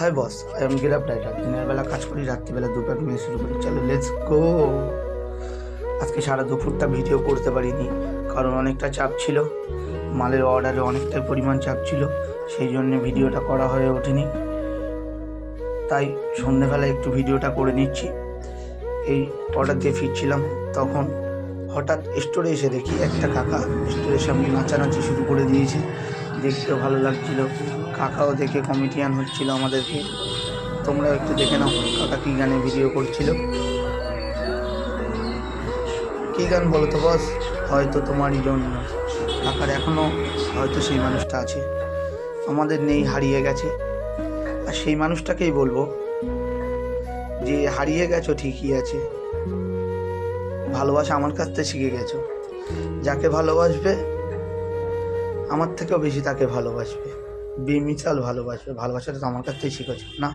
Hi boss, I am get up writer. দিনের বেলা কাজ করি, রাত্রিবেলা দুপুর নিয়ে শুরু করি। চলো লেটস গো। আজকে সারা দুপুরটা ভিডিও করতে পারিনি, কারণ অনেকটা চাপ ছিল, মালের অর্ডারে অনেকটাই পরিমাণ চাপ ছিল, সেই জন্য ভিডিওটা করা হয়ে ওঠেনি। তাই সন্ধ্যেবেলায় একটু ভিডিওটা করে নিচ্ছি। এই অর্ডার দিয়ে ফিরছিলাম, তখন হঠাৎ স্টোরে এসে দেখি একটা কাকা স্টোরের সামনে নাচানাচি শুরু করে দিয়েছে। দেখতেও ভালো লাগছিল, কাকাও দেখে কমেডিয়ান হচ্ছিল আমাদেরকে। তোমরাও একটু দেখে নাও কাকা কী গানে ভিডিও করছিল। কী গান বলো তো বস? হয়তো তোমারই জন্য। কাকার এখনও হয়তো সেই মানুষটা আছে, আমাদের নেই, হারিয়ে গেছে। আর সেই মানুষটাকেই বলবো যে হারিয়ে গেছো ঠিকই আছে, ভালোবাসা আমার কাছ থেকে শিখে গেছো। যাকে ভালোবাসবে আমার থেকেও বেশি তাকে ভালোবাসবে, বেমিসাল ভালোবাসবে। ভালোবাসাটা তো আমার কাছ থেকেই শিখেছো না?